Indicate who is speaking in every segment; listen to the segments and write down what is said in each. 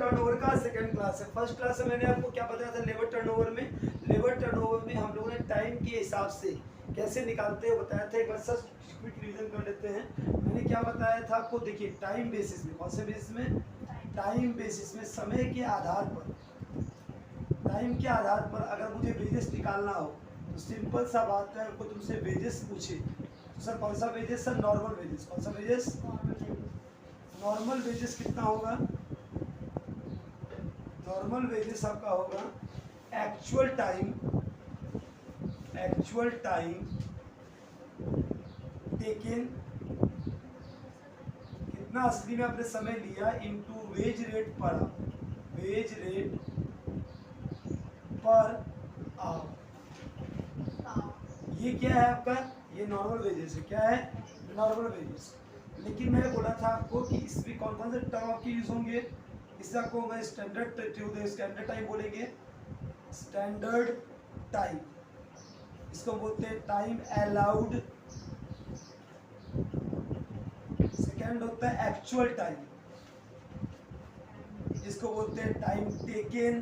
Speaker 1: Turnover का second class है। First class में मैंने आपको क्या बताया था लेबर टर्नओवर में। लेबर टर्नओवर में हम लोगों ने टाइम के हिसाब से कैसे निकालते हैं बताया था। एक बार सर क्विक रिवीजन कर लेते हैं। मैंने क्या बताया था आपको, देखिए टाइम बेसिस में, कौन से बेसिस में, टाइम बेसिस में, समय के आधार पर, टाइम के आधार पर अगर मुझे वेजेस निकालना हो तो सिंपल सा बात है, आपको तुमसे वेजेस पूछे तो सर कौन सा वेजेस, सर नॉर्मल वेजेस। कौन सा वेजेस, नॉर्मल वेजेस कितना होगा, नॉर्मल वेजेस आपका होगा actual time, actual time taken, कितना असली में आपने समय लिया, इनटू वेज रेट पर, वेज रेट पर आवर। ये क्या है आपका, ये नॉर्मल वेजेस है। क्या है, नॉर्मल वेजेस। लेकिन मैंने बोला था आपको कि इसमें कौन कौन से टर्म आपके यूज होंगे। इससे आपको होगा स्टैंडर्ड, स्टैंडर्ड टाइम बोलेंगे, स्टैंडर्ड टाइम। इसको बोलते हैं टाइम अलाउड। सेकंड होता है एक्चुअल टाइम, इसको बोलते हैं टाइम टेकन।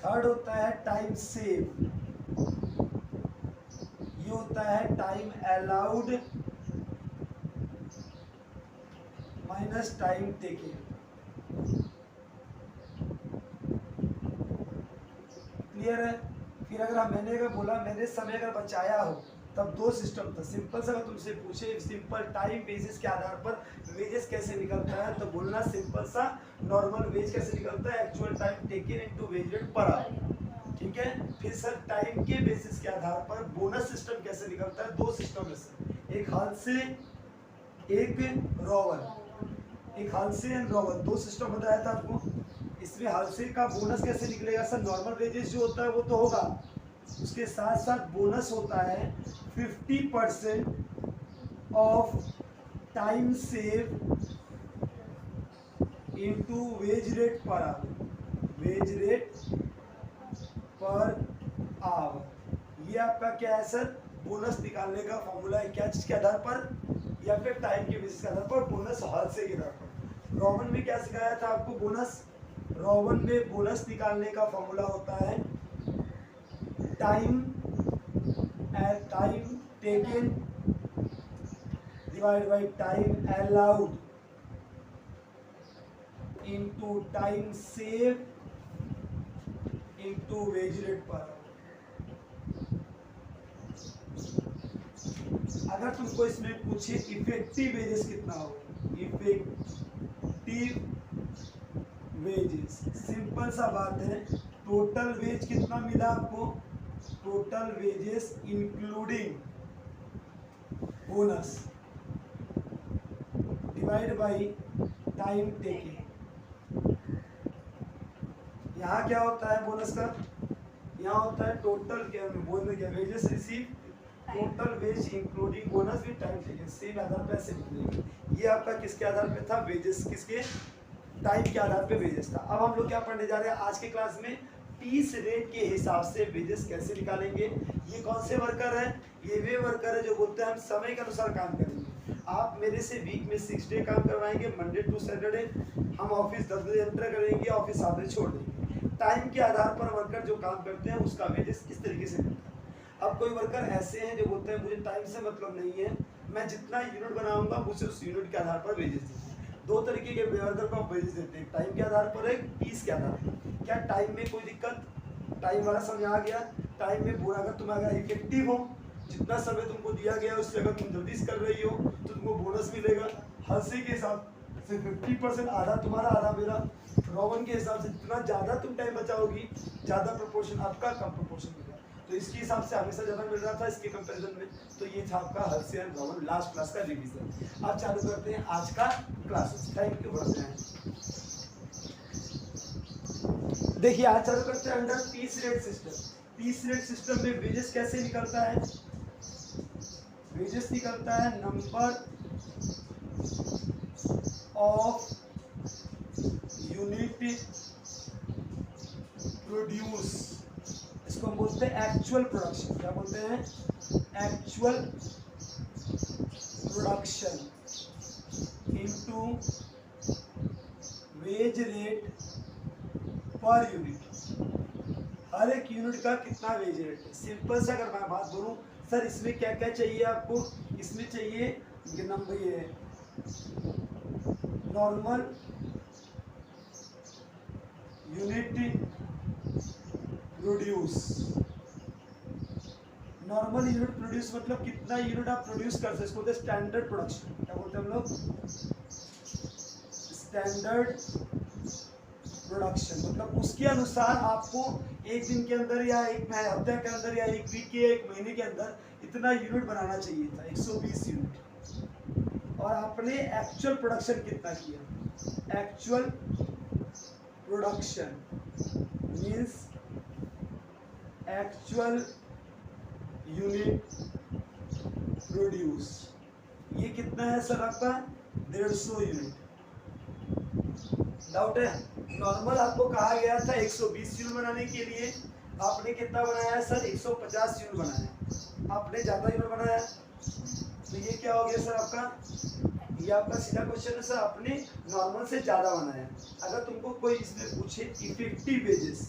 Speaker 1: थर्ड होता है टाइम सेव, ये होता है time allowed minus time taken. Clear है। फिर अगर मैंने अगर बोला मैंने समय अगर बचाया हो तब दो सिस्टम था। सिंपल सा अगर तुमसे पूछे सिंपल टाइम बेसिस के आधार पर वेजेस कैसे निकलता है तो बोलना सिंपल सा नॉर्मल वेज कैसे निकलता है, actual time taken into wage rate per hour. ठीक है। फिर सर टाइम के बेसिस के आधार पर बोनस सिस्टम कैसे निकलता है, दो सिस्टम है सर, एक हाल से एक रोवर, एक हाल से एंड रोवर, दो सिस्टम बताया था आपको। इसमें हाल से का बोनस कैसे निकलेगा सर, नॉर्मल वेजेस जो होता है वो तो होगा, उसके साथ साथ बोनस होता है 50% of time save into wage rate per hour, veg rate per hour. ये आपका क्या है सर, बोनस निकालने का फॉर्मूला है। क्या चीज के आधार पर, या फिर टाइम के बेसिस के आधार पर, बोनस हाल से के आधार पर। रोमन में क्या सिखाया था आपको, बोनस, रोमन में बोनस निकालने का फॉर्मूला होता है time taken divide by time allowed into time save into wage rate पर। अगर तुमको इसमें पूछे इफेक्टिव वेजेस कितना हो, इफेक्टिव वेजेस, सिंपल सा बात है, टोटल वेज कितना मिला आपको, total wages including bonus divide by time taken. यहाँ क्या होता है बोनस का, यहाँ होता है टोटल क्या बोनस, क्या wages receive, total wage including bonus with time taken, same आधार पे ऐसे निकलेगी। ये आपका किसके आधार पे था, वेजेस, किसके, टाइम के आधार पे वेजेस था। अब हम लोग क्या पढ़ने जा रहे हैं आज के क्लास में, पीस रेट के हिसाब से वेजेस कैसे निकालेंगे। ये कौन से वर्कर है, ये वे वर्कर है जो बोलते हैं हम समय के अनुसार काम करेंगे। आप मेरे से वीक में 6 डे काम करवाएंगे, मंडे टू सैटरडे। हम ऑफिस 10 बजे एंटर करेंगे, ऑफिस 7 बजे छोड़ देंगे। टाइम के आधार पर वर्कर जो काम करते हैं उसका वेजेस किस तरीके से मिलता है। अब कोई वर्कर ऐसे हैं जो बोलते हैं मुझे टाइम से मतलब नहीं है, मैं जितना यूनिट बनाऊंगा मुझे उस यूनिट के आधार पर वेजेस दीजिए। दो तरीके के वर्कर को आप वेजेस देते हैं, टाइम के आधार पर, एक पीस के आधार पर। क्या टाइम में कोई दिक्कत, टाइम वाला समझ आ गया। टाइम में पूरा अगर तुम अगर इफेक्टिव हो, जितना समय तुमको दिया गया है उससे अगर तुम जल्दी कर रही हो तो तुमको बोनस मिलेगा। हंसी के हिसाब से 50%, आधा तुम्हारा आधा मेरा। रोमन के हिसाब से जितना ज़्यादा तुम टाइम बचाओगी ज़्यादा प्रोपोर्शन आपका, कम प्रोपोर्शन मिलेगा। तो इसके हिसाब से हमेशा ज़्यादा मिल रहा था इसके कंपैरिजन में। तो ये था आपका Harshi and Roman last class का रिवीजन। अब चालू करते हैं आज का क्लासेस। थैंक यू, बढ़ते हैं। देखिए आज चालू करते हैं under piece rate system. Piece rate system में वेजेस कैसे निकलता है, वेजेस निकलता है नंबर ऑफ यूनिट प्रोड्यूस, इसको हम बोलते हैं एक्चुअल प्रोडक्शन। क्या बोलते हैं, actual production into wage rate per unit, हर एक यूनिट का कितना वेज रेट है। सिंपल से अगर मैं बात बोलूं सर इसमें क्या क्या चाहिए आपको, इसमें चाहिए नंबर ये normal unit produce. Normal unit produce मतलब कितना यूनिट आप प्रोड्यूस कर सकते, इसको बोलते हैं स्टैंडर्ड प्रोडक्शन। क्या बोलते हैं हम लोग, स्टैंडर्ड प्रोडक्शन। मतलब उसके अनुसार आपको एक दिन के अंदर या एक हफ्ते के अंदर या एक वीक के एक महीने के अंदर इतना यूनिट बनाना चाहिए था, 120 यूनिट। और आपने एक्चुअल प्रोडक्शन कितना किया, actual production means actual unit produce, ये कितना है सर आपका 150 यूनिट। डाउट है। नॉर्मल आपको कहा गया था 120 यूनिट बनाने के लिए, आपने कितना बनाया है सर 150 यूनिट बनाया, आपने ज्यादा यूनिट बनाया, तो ये क्या हो गया सर आपका, ये आपका सीधा क्वेश्चन है सर, आपने नॉर्मल से ज्यादा बनाया। अगर तुमको कोई इसमें पूछे इफेक्टिव वेजेस,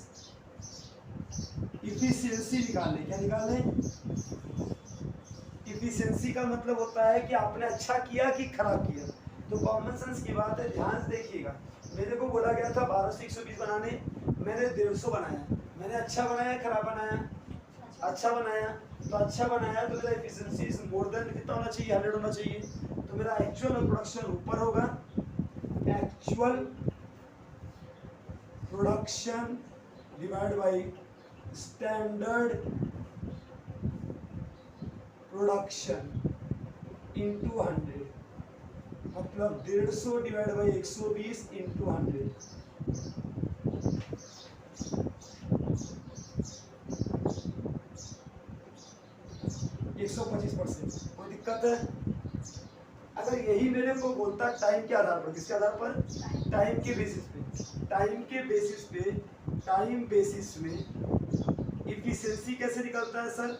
Speaker 1: इफिशियंसी निकालने, क्या निकालने, इफिशियंसी का मतलब होता है कि आपने अच्छा किया कि खराब किया। तो कॉमन सेंस की बात है, ध्यान से देखिएगा। मेरे को बोला गया था 12 से 120 बनाने, मैंने 150 बनाया, मैंने अच्छा बनाया खराब बनाया, अच्छा बनाया। तो अच्छा बनाया तो मेरा एफिशिएंसी इज मोर देन कितना होना चाहिए, 100 होना चाहिए। तो मेरा एक्चुअल प्रोडक्शन ऊपर होगा, actual production divide by standard production into 100, मतलब 150 डिवाइड बाय 120 इनटू 100। 125%। कोई दिक्कत है? अगर यही मेरे को बोलता टाइम के आधार पर, किसके आधार पर, टाइम के बेसिस पे, टाइम के बेसिस पे, टाइम बेसिस में इफिशियंसी कैसे निकलता है सर,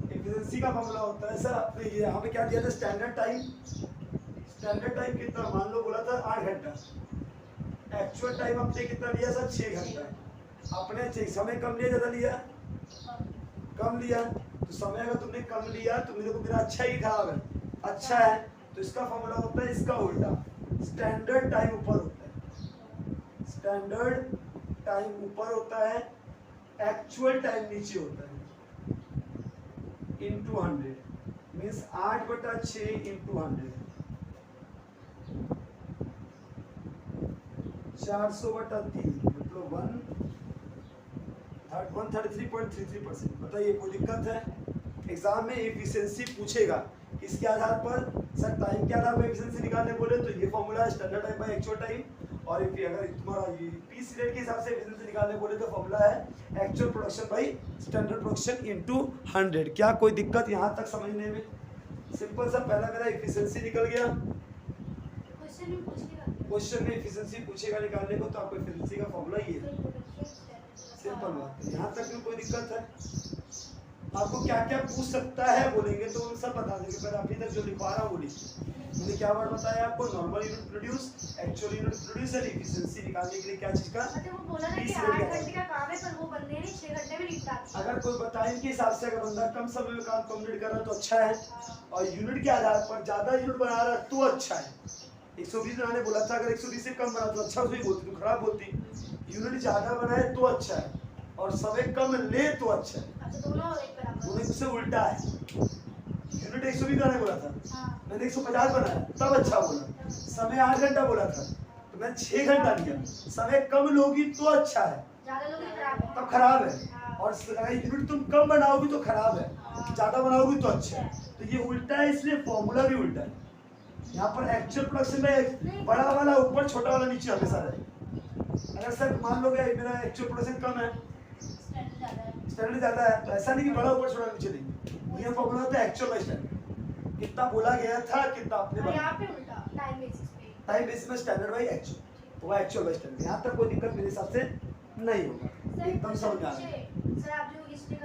Speaker 1: इफिशियंसी का फॉर्मूला होता है सर, आपने ये यहाँ पे क्या दिया था, स्टैंडर्ड टाइम। स्टैंडर्ड टाइम कितना, मान लो बोला था 8 घंटा, एक्चुअल टाइम आपने कितना लिया सर 6 घंटा। आपने समय कम लिया ज्यादा लिया, कम लिया, तो समय अगर तुमने कम लिया तो मेरे को मेरा अच्छा ही खराब है, अच्छा है, तो इसका फॉर्मूला होता है इसका उल्टा, स्टैंडर्ड टाइम ऊपर होता है, स्टैंडर्ड टाइम ऊपर होता है, एक्चुअल टाइम नीचे होता है, इनटू 100 मींस 8/6 इनटू 100, 400/3 मतलब 133.33%। बताइए कोई दिक्कत है? एग्जाम में एफिशिएंसी पूछेगा, किसके आधार पर सर, टाइम के आधार पर एफिशिएंसी निकालने बोले तो ये फॉर्मूला है standard time bye actual time. और अगर तुम्हारा पीस रेट के हिसाब से एफिशिएंसी निकालने बोले तो फॉर्मूला है actual production by standard production into 100। क्या कोई दिक्कत यहाँ तक समझने में? सिंपल सा, पहला मेरा एफिशिएंसी निकल गया, क्वेश्चन में एफिशिएंसी पूछेगा निकालने को, तो आपको एफिशिएंसी का फॉर्मूला ये है, सिंपल बात है। यहाँ तक में कोई दिक्कत है? आपको क्या क्या पूछ सकता है बोलेंगे तो हम सब बता देंगे, पर अभी तक जो लिखवा रहा हूँ वो लिखिए। मैंने क्या वर्ड बताया आपको, normal unit produce, actual unit produce और एफिशिएंसी निकालने के लिए क्या चीज का,
Speaker 2: मतलब वो बोला ना कि 8 घंटे का काम है पर वो बंदे ने 6 घंटे में निपटा दिया।
Speaker 1: अगर कोई टाइम के हिसाब से अगर बंदा कम समय में काम कंप्लीट कर रहा है तो अच्छा है, और यूनिट के आधार पर ज्यादा यूनिट बना रहा है तो अच्छा है। 120 बनाने बोला था, अगर 120 से कम बना तो अच्छा उसमें बोलती, तो खराब बोलती। यूनिट ज्यादा बनाए तो अच्छा है, और समय कम ले तो अच्छा है।
Speaker 2: अच्छा, दोनों एक बराबर,
Speaker 1: दोनों से उल्टा है। यूनिट 120 बनाने बोला था, मैंने 150 बनाया तब अच्छा बोला। समय 8 घंटा बोला था तो मैंने 6 घंटा लिया। समय कम लोगी तो अच्छा है,
Speaker 2: ज्यादा लोग खराब है,
Speaker 1: तब खराब है। और यूनिट तुम कम बनाओगी तो खराब है, ज्यादा बनाओगी तो अच्छा है। तो ये उल्टा है, इसलिए फॉर्मूला भी उल्टा है। यहाँ पर एक्चुअल प्रोडक्शन में बड़ा वाला ऊपर, छोटा वाला नीचे हमेशा रहे। अगर सर मान लो मेरा एक्चुअल प्रोडक्शन कम है, स्टैंडर्ड ज्यादा है, तो ऐसा नहीं कि बड़ा ऊपर छोटा नीचे नहीं, ये फॉर्मूला होता है एक्चुअल बाय स्टैंडर्ड। कितना बोला गया था, कितना आपने बनाया,
Speaker 2: यहाँ पे उल्टा टाइम बेसिस पे,
Speaker 1: टाइम बेसिस में स्टैंडर्ड बाय एक्चुअल, वो एक्चुअल बाय स्टैंडर्ड। यहाँ तक कोई दिक्कत मेरे हिसाब से नहीं होगा, एकदम समझ में आ रहा है।
Speaker 2: सर आप जो इसमें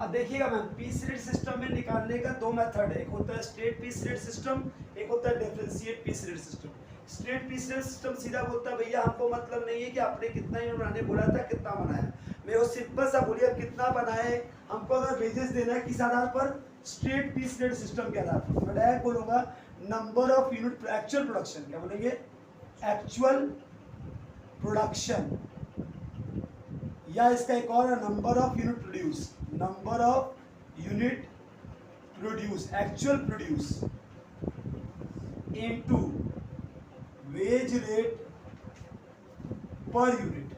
Speaker 1: अब देखिएगा मैम, पीस रेट सिस्टम में निकालने का दो मेथड है, एक होता है स्ट्रेट पीस रेट सिस्टम, एक होता है differentiate piece rate system. Straight piece rate system सीधा बोलता है भैया हमको मतलब नहीं है कि आपने कितना यूनिट बनाने बोला था कितना बनाया, मैं वो सिंपल सा बोलिए अब कितना बनाए, हमको अगर वेजेस देना है किस आधार पर, स्ट्रेट पीस रेट सिस्टम के आधार पर। मैं डायरेक्ट बोलूंगा number of unit actual production, क्या बोलेंगे, एक्चुअल प्रोडक्शन, या इसका एक और है number of unit produce, number of unit produce, actual produce into wage rate per unit.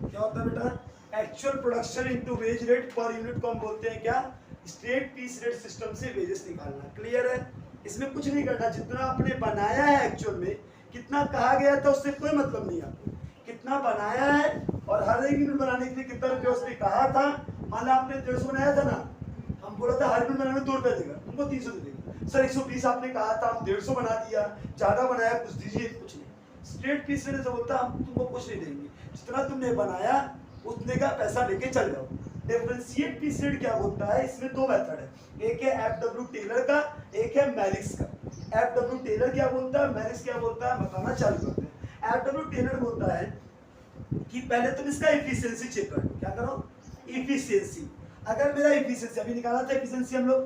Speaker 1: क्या होता है बेटा, actual production into wage rate per unit को हम बोलते हैं क्या, स्ट्रेट पीस रेट सिस्टम से वेजेस निकालना। क्लियर है, इसमें कुछ नहीं करना, जितना आपने बनाया है एक्चुअल में, कितना कहा गया था उससे कोई मतलब नहीं आपको, कितना बनाया है और हर एक यूनिट बनाने के लिए कितना रुपया उसने कहा था। मान लो आपने 150 बनाया था ना, हम बोला था हर यूनिट बनाने में 2 रुपया देगा, तुमको 300 दे देगा। सर 120 आपने कहा था, हम 150 बना दिया, ज्यादा बनाया कुछ दीजिए, कुछ नहीं। स्ट्रेट पीस रेट से बोलता हम तुमको कुछ नहीं देंगे, जितना तुमने बनाया उतने का पैसा लेके चल जाओ। डिफरेंशिएट पीस रेट क्या होता है, इसमें दो मेथड है, एक है एफडब्ल्यू टेलर का, एक है मैरिक्स का। एफडब्ल्यू टेलर क्या बोलता है, मैरिक्स क्या बोलता है, बताना चालू करते हैं। एफडब्ल्यू टेलर बोलता है कि पहले तुम इसका एफिशिएंसी चेक करो, क्या करो, एफिशिएंसी। अगर मेरा एफिशिएंसी अभी निकाला था, एफिशिएंसी हम लोग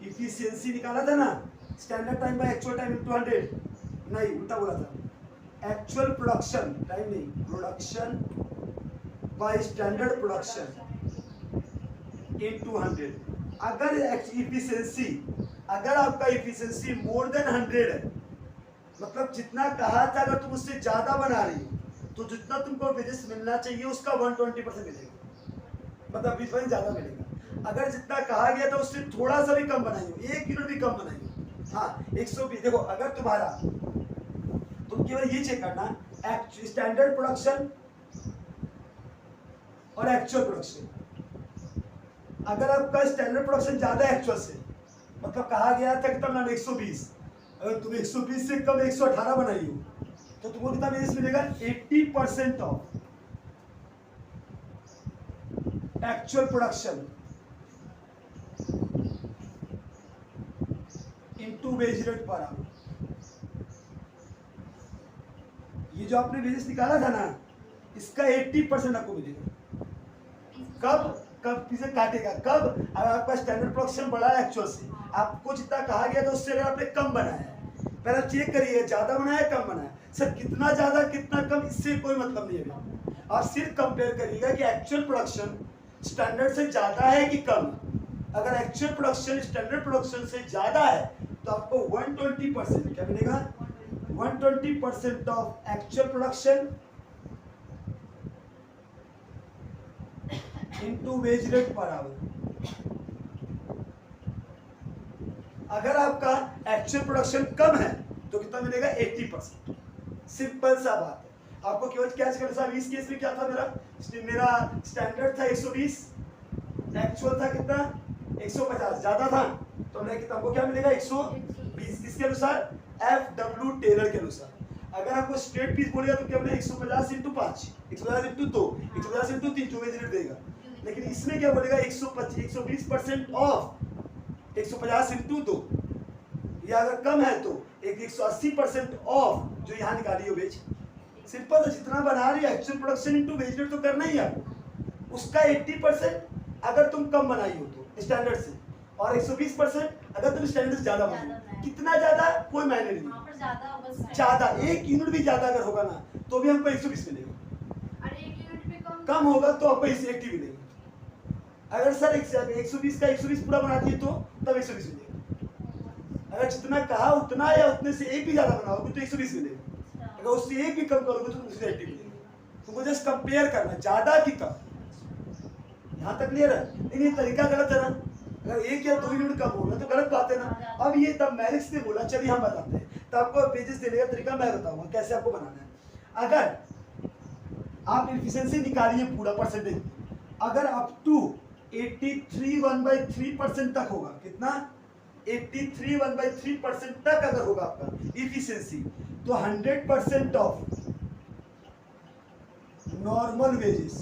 Speaker 1: एफिशिएंसी निकाला था ना, standard time bye actual time into 100, नहीं उल्टा बोला था, एक्चुअल प्रोडक्शन टाइम नहीं, production by standard production into 100। अगर एफिशिएंसी, अगर आपका एफिशिएंसी मोर देन 100 है, मतलब जितना कहा था, अगर तुम उससे ज्यादा बना रही हो तो जितना तुमको वेजेस मिलना चाहिए उसका 120% मिलेगा, मतलब 20% ज्यादा मिलेगा। अगर जितना कहा गया था उससे थोड़ा सा भी कम बनाई हो, 1 यूनिट भी कम बनाई हो, हाँ 120, देखो अगर तुम्हारा, तुम केवल ये चेक करना स्टैंडर्ड प्रोडक्शन और एक्चुअल प्रोडक्शन। अगर आपका स्टैंडर्ड प्रोडक्शन ज्यादा है एक्चुअल से, मतलब कहा गया था कि तब 120, अगर तुम 120 से कम 118 बनाई हो तो तुमको कितना बेनिफिट मिलेगा, 80% of actual production into wage rate per hour. ये जो आपने वेजेस निकाला था ना, इसका 80% आपको मिलेगा। कब कब किसे काटेगा, कब, अगर आपका स्टैंडर्ड प्रोडक्शन बढ़ा है एक्चुअल से, आपको जितना कहा गया था उससे अगर आपने कम बनाया है, पहले चेक करिए ज्यादा बनाया कम बनाया। सर कितना ज्यादा कितना कम इससे कोई मतलब नहीं है, और सिर्फ कंपेयर करिएगा कि एक्चुअल प्रोडक्शन स्टैंडर्ड से ज्यादा है कि कम। अगर एक्चुअल प्रोडक्शन स्टैंडर्ड प्रोडक्शन से ज्यादा है तो आपको 120% क्या मिलेगा, 120% of actual production into wage rate per hour. अगर आपका एक्चुअल प्रोडक्शन कम है तो कितना मिलेगा, 80%। सिंपल सा बात है, आपको केवल क्या करना था। 20 केस में क्या था, मेरा स्टैंडर्ड था 120, एक्चुअल था कितना 150, ज्यादा था तो हमने कितना, आपको क्या मिलेगा 120। इसके अनुसार एफडब्ल्यू टेलर के अनुसार अगर आपको स्ट्रेट पीस बोलेगा तो क्या बोलेगा 150 इंटू 5, 150 इंटू 2, 150 इंटू 3 जो वेज रेट देगा। लेकिन इसमें क्या बोलेगा 120% ऑफ 150 इंटू 2, या अगर कम है तो 180% ऑफ जो यहाँ निकाली हो वेज। सिंपल है, जितना बना रही है actual production into veg rate तो करना ही है आपको, उसका 80% अगर तुम कम बनाई हो तो स्टैंडर्ड से, और 120% अगर तुम स्टैंडर्ड से ज्यादा बनाई। कितना ज्यादा कोई मायने नहीं, ज्यादा 1 यूनिट भी ज्यादा अगर होगा ना तो भी हमको 120 मिलेगा,
Speaker 2: 1 यूनिट भी
Speaker 1: कम होगा तो आपको 80 मिलेगा। अगर सर 120 का 120 पूरा बना दिए तो तब 120 मिलेगा। अगर जितना कहा उतना या उतने से एक भी ज्यादा बनाओगे तो 120 मिलेगा, अगर उससे एक भी कम करोगे तो तुमसे 80 मिलेगा। तुमको जस्ट कंपेयर करना ज्यादा कि कम, यहाँ तक क्लियर है। लेकिन ये तरीका गलत है ना, अगर 1 या 2 यूनिट कम होगा तो गलत बात है ना। अब ये तब मैरिक्स ने बोला, चलिए हम बताते हैं, तो आपको पेजेस देने का तरीका मैं बताऊंगा कैसे आपको बनाना है। अगर आप एफिशिएंसी निकालिए पूरा परसेंटेज, अगर अप टू 83 1/3% तक होगा, कितना 83 1/3% तक अगर होगा आपका एफिशिएंसी, तो 100% ऑफ नॉर्मल वेजेस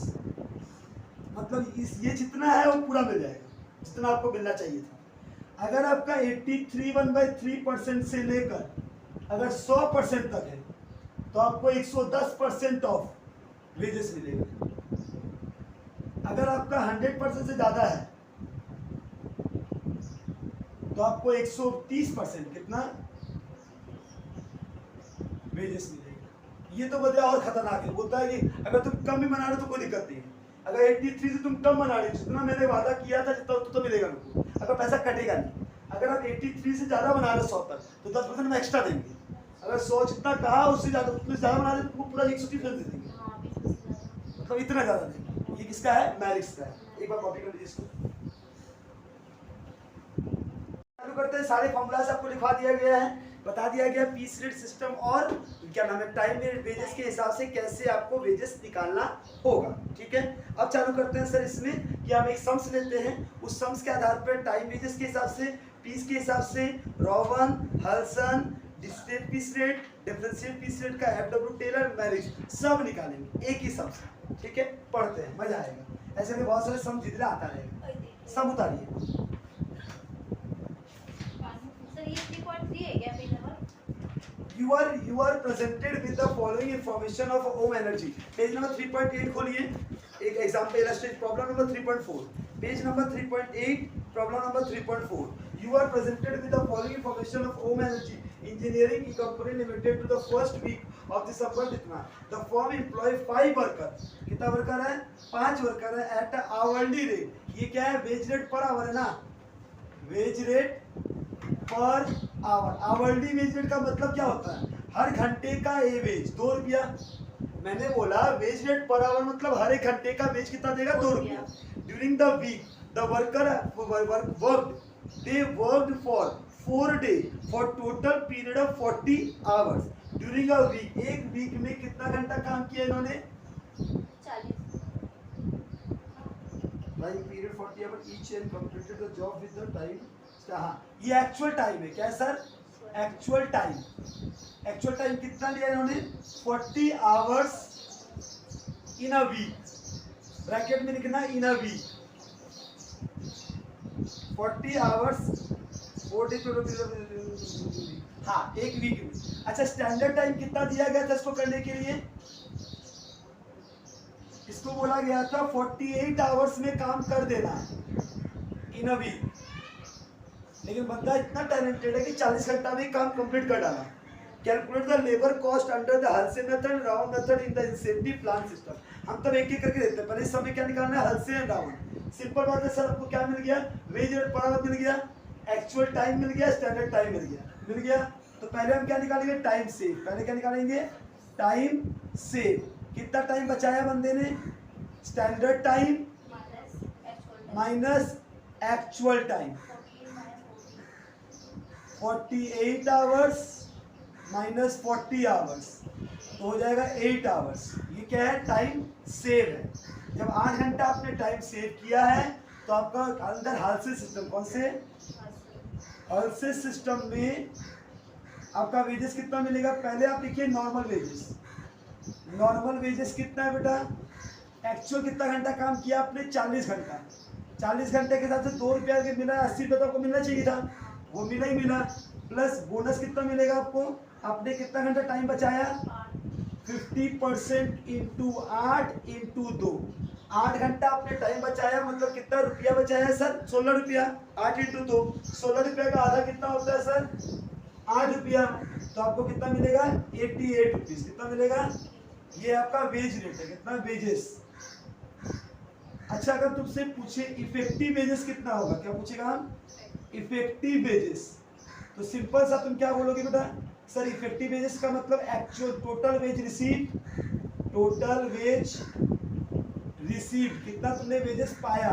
Speaker 1: मतलब ये जितना है वो पूरा मिल जाएगा जितना आपको मिलना चाहिए था। अगर आपका 83 1/3% से लेकर अगर 100% तक है तो आपको 110% ऑफ वेजेस मिलेगा। अगर आपका 100% से ज़्यादा है तो आपको 130% कितना वेजेस मिलेगा। ये तो वजह और खतरनाक है, बोलता है कि अगर तुम कम भी बना रहे हो तो कोई दिक्कत नहीं है, अगर 83 से तुम कम बना रहे हो जितना मैंने वादा किया था जितना तो मिलेगा तुमको, अगर पैसा कटेगा नहीं। अगर आप 83 से ज़्यादा बना रहे हो 100 तक तो 10% में एक्स्ट्रा देंगे। अगर 100 जितना कहा उससे ज़्यादा उससे ज़्यादा बना रहे तो तुमको पूरा 130% दे देंगे, मतलब इतना ज़्यादा देंगे। ये किसका है? मैरिक्स का है। एक बार कॉपी कर लीजिए इसको। चालू करते हैं। सारे फॉर्मूलाज आपको लिखवा दिया गया है, बता दिया गया पीस रेट सिस्टम और क्या नाम है टाइम वेजेस के हिसाब से कैसे आपको वेजेस निकालना होगा। ठीक है, अब चालू करते हैं सर इसमें कि हम एक सम्स लेते हैं, उस सम्स के आधार पर टाइम वेजेस के हिसाब से, पीस के हिसाब से, Rowan, Halsey, distant piece rate, differential piece rate का एफडब्ल्यू टेलर, मैरिज सब निकालेंगे एक ही सम से। ठीक है, पढ़ते हैं, मजा आएगा। ऐसे में बहुत सारे सम जितना आता रहेगा। सब उतारिए। You are presented with the following information of ohm energy. Page number 3.8 खोलिए। एक example illustrate problem number 3.4, page number 3.8, problem number 3.4। You are presented with the following information of ohm energy. Engineering company limited to the first week of December कितना? The firm employ 5 worker. कितना worker है? 5 worker है at a hourly rate. ये क्या है? Veg rate per hour है ना, veg rate per hour. Hourly wage rate का मतलब क्या होता है? हर घंटे का ए वेज 2 रुपया। मैंने बोला वेज रेट पर आवर मतलब हर एक घंटे का वेज कितना देगा? 2 रुपया। During the week the worker they worked for 4 day for total period of 40 hours. During a week, एक वीक में कितना घंटा काम किया इन्होंने?
Speaker 2: 40।
Speaker 1: भाई period 40 hour each and completed the job with the time. हाँ, ये एक्चुअल टाइम है। क्या sir? Actual time. Actual time कितना लिया इन्होंने? 40 hours in a week. Bracket में लिखना इन अ वीक। 40 आवर्स 40 हाँ, एक वीक में। अच्छा, स्टैंडर्ड टाइम कितना दिया गया था इसको करने के लिए? इसको बोला गया था 48 आवर्स में काम कर देना इन अ वीक। लेकिन बंदा इतना टैलेंटेड है कि 40 घंटा में काम कंप्लीट कर डाला। Calculate the labour cost under the Halsey method, round method in the incentive plan system. हम तब एक एक करके देते हैं। पहले इस समय क्या निकालना है? Halsey and round. सिंपल बात है सर, आपको क्या मिल गया? वेज रेट पर आवर मिल गया, एक्चुअल टाइम मिल गया, स्टैंडर्ड टाइम मिल गया। तो पहले हम क्या निकालेंगे? Time save. पहले क्या निकालेंगे? Time save. कितना टाइम बचाया बंदे ने? Standard time minus actual time. 48 hours minus 40 hours तो हो जाएगा 8 आवर्स। ये क्या है? टाइम सेव है। जब 8 घंटा आपने टाइम सेव किया है तो आपका अंदर हालसे सिस्टम, कौन से हालसे सिस्टम में आपका वेजेस कितना मिलेगा? पहले आप लिखिए नॉर्मल वेजेस। नॉर्मल वेजेस कितना है बेटा? एक्चुअल कितना घंटा काम किया आपने? 40 घंटा। 40 घंटे के हिसाब से 2 रुपया के मिला, 80 रुपये तो आपको मिलना चाहिए था, वो मिला ही मिला। प्लस बोनस कितना मिलेगा आपको? आपने कितना घंटा टाइम बचाया? 50% इंटू 8 इंटू 2। 8 घंटा आपने टाइम बचाया, मतलब कितना रुपया बचाया सर? 16 रुपया। 8 इंटू 2, 16 रुपया का आधा कितना होता है सर? 8 रुपया। तो आपको कितना मिलेगा? 88 रुपीज। कितना मिलेगा? ये आपका वेज रेट है। कितना? वेजेस। अच्छा, अगर तुमसे पूछे इफेक्टिव वेजेस कितना होगा, क्या पूछेगा हम? Effective wages. तो सिंपल सा तुम क्या बोलोगे बेटा? सर इफेक्टिव वेजेस का मतलब actual total wage receive, total wage receive कितना तुमने वेजेस पाया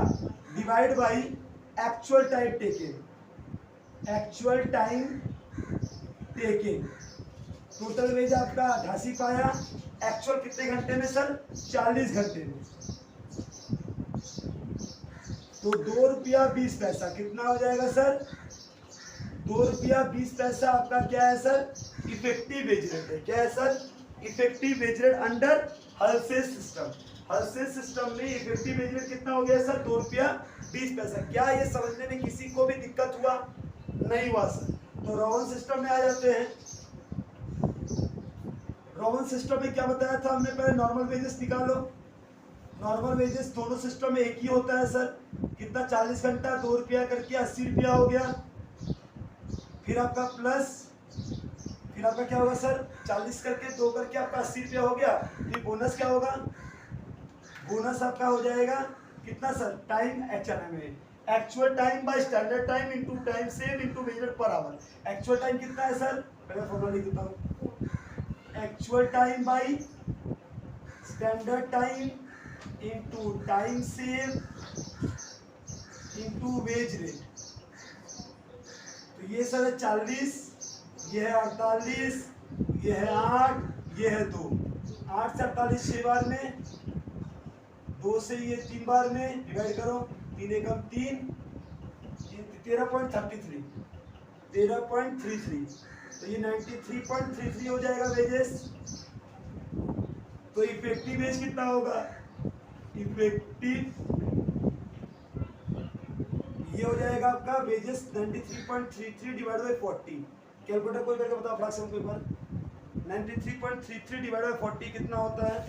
Speaker 1: divide by actual time taken. Actual time taken, total wage आपका 88 पाया, एक्चुअल कितने घंटे में सर? 40 घंटे में। तो 2 रुपया 20 पैसा कितना हो जाएगा सर? 2 रुपया 20 पैसा आपका क्या है सर? इफेक्टिव वेज रेट है। क्या है sir? Effective wage rate under Halsey system. Halsey system में इफेक्टिव वेज रेट कितना हो गया सर? 2 रुपया 20 पैसा। क्या ये समझने में किसी को भी दिक्कत हुआ? नहीं हुआ सर। तो रोमन सिस्टम में आ जाते हैं। रोमन सिस्टम में क्या बताया था हमने? पहले नॉर्मल वेजेस निकालो। नॉर्मल वेजेस दोनों सिस्टम में एक ही होता है सर। कितना? 40 घंटा 2 रुपया करके 80 रुपया हो गया। फिर आपका प्लस, फिर आपका क्या होगा सर? 40 करके 2 करके आपका 80 रुपया हो गया। फिर बोनस क्या होगा? बोनस आपका हो जाएगा कितना सर? टाइम HRM में actual time by standard time into time save into wage per hour. Actual time कितना है सर? पहले फॉर्मूला लिख देता हूं। Actual time by standard time into time save into wage rate. तो ये सर है 40, ये है 48, ये है 8, ये है 2। 8 से 48 6 बार में, 2 से ये 3 बार में डिवाइड करो। 3 एकम 3, 13.33, 13.33। तो ये 93.33 हो जाएगा वेजेस। तो इफेक्टिव वेज कितना होगा? इफेक्टिव ये हो जाएगा आपका वेजेस 93.33 डिवाइड बाय 40। कैलकुलेटर कोई करके बताओ फ्रैक्शन कोई बार। 93.33 डिवाइड बाय 40 कितना होता है?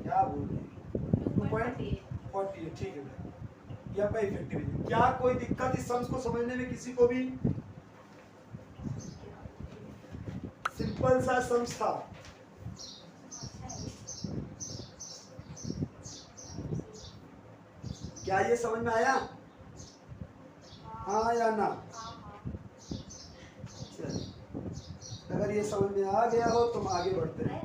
Speaker 1: क्या बोल रही है? 2.48। ठीक है, ये आपका इफेक्टिव है। क्या कोई दिक्कत इस सम्स को समझने में किसी को भी? सिंपल सा सम्स था। क्या ये समझ में आया? हाँ या ना? चलिए, अगर ये समझ में आ गया हो तो हम आगे बढ़ते हैं।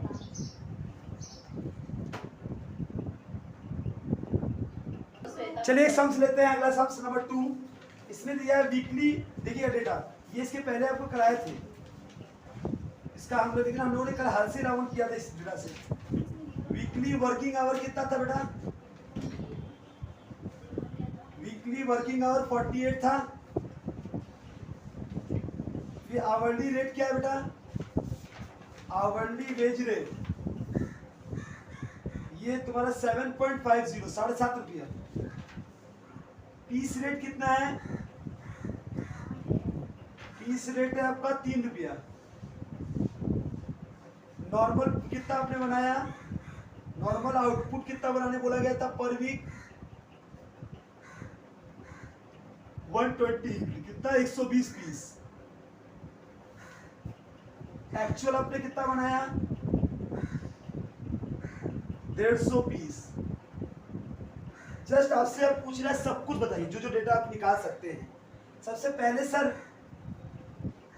Speaker 1: चलिए एक सम्स लेते हैं। अगला सम्स नंबर 2। इसमें दिया है वीकली। देखिए डेटा, ये इसके पहले आपको कराए थे। इसका हम लोग हम लोगों ने कल हाल से राउंड किया था इस डेटा से। वीकली वर्किंग आवर कितना था बेटा? वीकली वर्किंग आवर 48 था। फिर आवरली रेट क्या है बेटा? आवरली वेज रेट ये तुम्हारा 7.50, 7.5 रुपया। पीस रेट कितना है? पीस रेट है आपका 3 रुपया। नॉर्मल कितना आपने बनाया? नॉर्मल आउटपुट कितना बनाने बोला गया था पर वीक? 120। कितना? 120 पीस। एक्चुअल आपने कितना बनाया? 150 पीस। जस्ट आपसे अब पूछ रहा है सब कुछ बताइए, जो जो डेटा आप निकाल सकते हैं। सबसे पहले सर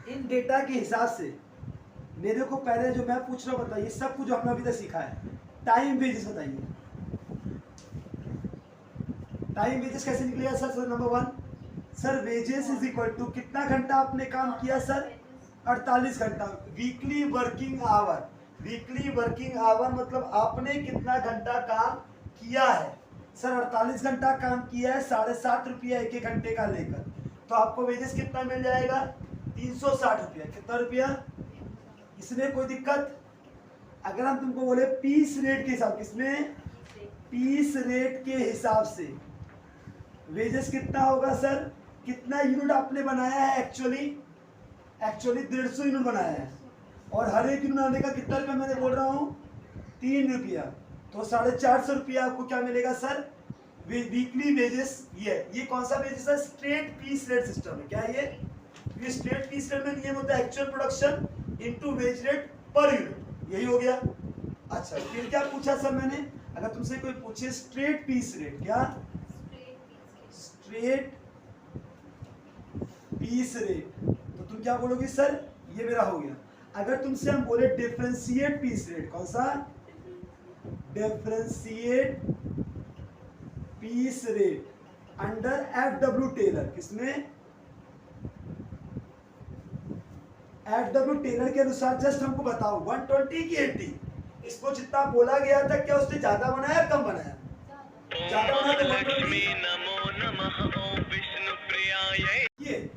Speaker 1: इन डेटा के हिसाब से मेरे को पहले जो मैं पूछ रहा हूं बताइए, सब कुछ जो हमने अभी तक सीखा है। टाइम वेजेस बताइए। टाइम वेजेस कैसे निकलेगा sir? Sir number 1 sir wages is equal to कितना घंटा आपने काम किया सर? 48 घंटा। Weekly working hour, weekly working hour मतलब आपने कितना घंटा काम किया है? सर 48 घंटा काम किया है, 7.5 रुपया एक घंटे का लेकर। तो आपको वेजेस कितना मिल जाएगा? 360 रुपया। कितना रुपया? इसमें कोई दिक्कत? अगर हम तुमको बोले पीस रेट के हिसाब, किसमें? पीस रेट के हिसाब से वेजेस कितना होगा सर? कितना यूनिट आपने बनाया है? एक्चुअली 150 यूनिट बनाया है और हर एक यूनिट बनाने का कितना रुपया मैंने बोल रहा हूँ? 3 रुपया। तो 450 रुपया आपको क्या मिलेगा सर? Weekly wages. ये कौन सा वेजेस है? स्ट्रेट पीस रेट सिस्टम है। क्या ये स्ट्रेट पीस रेट में नियम होता है actual production into wage rate per unit. यही हो गया। अच्छा, फिर क्या पूछा सर मैंने? अगर तुमसे कोई पूछे स्ट्रेट पीस रेट, क्या? स्ट्रेट पीस रेट, तो तुम क्या बोलोगे सर? ये मेरा हो गया। अगर तुमसे हम बोले डिफरेंशिएट पीस रेट, कौन सा? Differentiate piece rate under FW Taylor. किसमें? FW टेलर के अनुसार जस्ट हमको बताओ 120 की 80। इसको जितना बोला गया था क्या उसने ज्यादा बनाया कम बनाया? ज्यादा बनाया तो 120।
Speaker 3: नमो नमः ओम विष्णु प्रियाय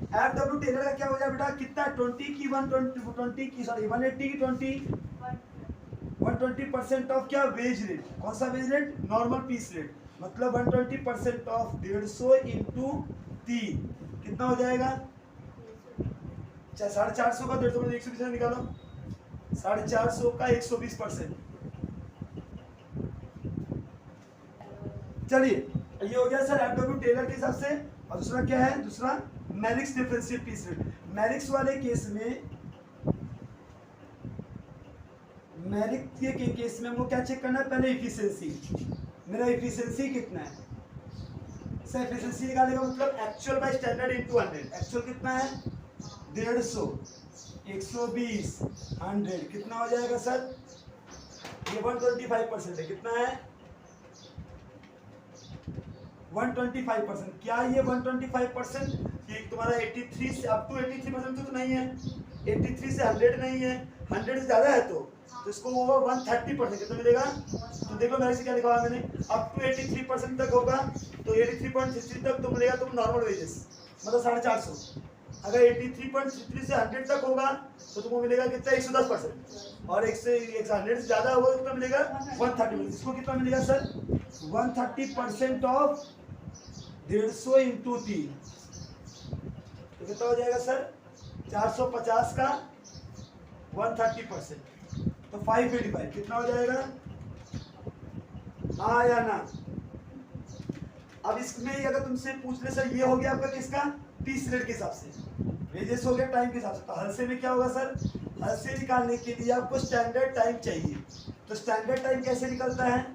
Speaker 1: FW टेलर का क्या हो जाए बेटा, कितना 20 की 120 की सॉरी 180 की 120% ऑफ क्या वेज रेट, कौन सा wage rate, normal piece rate, मतलब 120% ऑफ 150 इंटू 3 कितना हो जाएगा, 450 का 150 में 120 निकालो, 450 का 120%। चलिए ये हो गया सर FW टेलर के हिसाब से। और दूसरा क्या है, दूसरा Merrick's differential piece rate. Merrick's वाले केस में, मैरिक्स के केस में हमको क्या चेक करना है, पहले इफिशिएंसी, मेरा इफिशिएंसी कितना है, सर इफिशिएंसी निकालने का मतलब actual by standard into 100। Actual कितना है 150, 120, 100 कितना हो जाएगा सर, ये 125% है, कितना है 125%। क्या ये 125% ये तुम्हारा 83 से अप टू 83% तो नहीं है, 83 से 100 नहीं है, 100 से ज़्यादा है तो इसको होगा 130%, कितना मिलेगा, तो देखो मेरे से क्या लिखा हुआ मैंने, अप टू 83% तक होगा तो 83.63 तक तो मिलेगा तुम नॉर्मल वेजेस, मतलब 450। अगर 83.63 से 100 तक होगा तो तुमको मिलेगा कितना, 110%, और 100 से ज़्यादा होगा तो कितना मिलेगा 130%। इसको कितना मिलेगा सर, 130% ऑफ 150 इंटू 3 तो कितना हो जाएगा सर, 450 का 130% तो 585 कितना हो जाएगा, हाँ या ना। अब इसमें अगर तुमसे पूछ ले सर ये हो गया आपका किसका, पीस रेट के हिसाब से, वेजेस हो गया टाइम के हिसाब से, तो हलसे में क्या होगा सर, हलसे निकालने के लिए आपको स्टैंडर्ड टाइम चाहिए। तो स्टैंडर्ड टाइम कैसे निकलता है,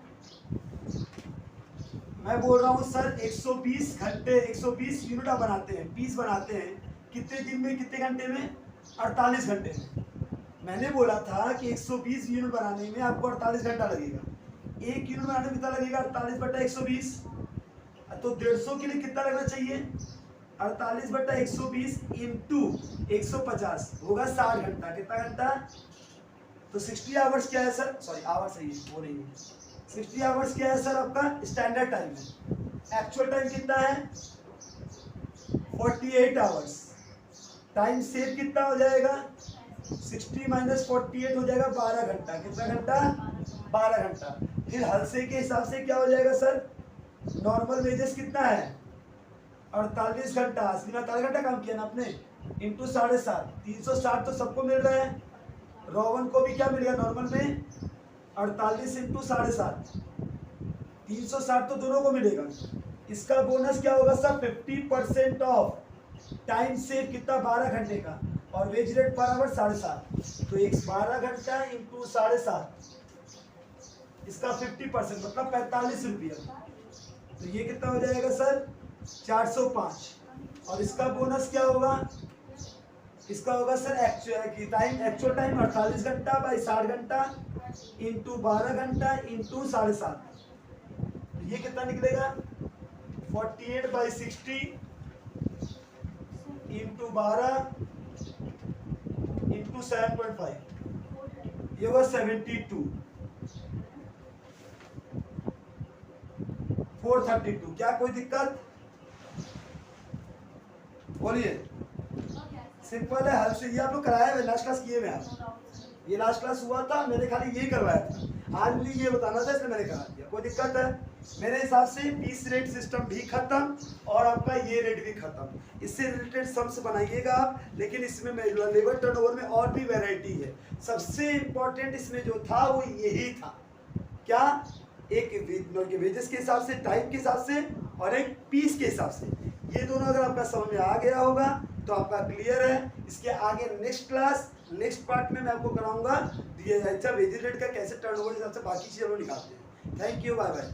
Speaker 1: मैं बोल रहा हूँ सर 120 घंटे 120 यूनिट आप बनाते हैं, पीस बनाते हैं, कितने दिन में कितने घंटे में, 48 घंटे में। मैंने बोला था कि 120 यूनिट बनाने में आपको 48 घंटा लगेगा, एक यूनिट बनाने में कितना लगेगा, 48/120, तो 150 के लिए कितना लगना चाहिए, 48/120 इंटू 150 होगा 60 घंटा, कितना घंटा, तो 60 आवर्स क्या है सर, सॉरी आवर्स है ये, वो नहीं है, 60 आवर्स क्या है सर आपका स्टैंडर्ड टाइम है। एक्चुअल टाइम कितना है 48 आवर्स, टाइम सेव कितना हो जाएगा, 60 माइनस 48 हो जाएगा 12 घंटा, कितना घंटा, 12 घंटा। फिर हलसे के हिसाब से क्या हो जाएगा सर, नॉर्मल वेजेस कितना है 48 घंटा, असली में 48 घंटा काम किया ना आपने, इंटू 7.5, 360 तो सबको मिल रहा है, रोवन को भी क्या मिलेगा नॉर्मल में 48 इंटू 7.5, 360 तो दोनों को मिलेगा। इसका बोनस क्या होगा सर, 50% ऑफ टाइम सेव कितना, 12 घंटे का, और वेज रेट पर आवर 7.5, तो 12 घंटा इंटू 7.5 इसका 50% मतलब 45 रुपया, तो ये कितना हो जाएगा सर 405। और इसका बोनस क्या होगा, इसका होगा सर एक्चुअल टाइम 48 घंटा बाई 60 घंटा इंटू 12 घंटा इंटू 7.5, तो ये कितना निकलेगा 48/60 इंटू 12 इंटू 7.5, ये होगा 72, 432। क्या कोई दिक्कत, बोलिए, सिंपल है, हल से ये आप लोग कराया है, लास्ट क्लास किए में आप, ये लास्ट क्लास हुआ था, मैंने खाली यही करवाया था, आज मुझे ये बताना था इसलिए मैंने करा दिया। कोई दिक्कत है, मेरे हिसाब से पीस रेट सिस्टम भी खत्म और आपका ये रेट भी खत्म, इससे रिलेटेड सम्स बनाइएगा आप, लेकिन इसमें लेबर टर्नओवर में और भी वैरायटी है। सबसे इम्पोर्टेंट इसमें जो था वो यही था, क्या, एक वेजेस के हिसाब से, टाइम के हिसाब से, और एक पीस के हिसाब से। ये दोनों अगर आपका समझ में आ गया होगा तो आपका क्लियर है। इसके आगे नेक्स्ट क्लास, नेक्स्ट पार्ट में मैं आपको कराऊंगा अच्छा वेजेस रेट का कैसे टर्नओवर हिसाब से बाकी चीज़ें हम लोग निकालते हैं। Thank you, bye bye.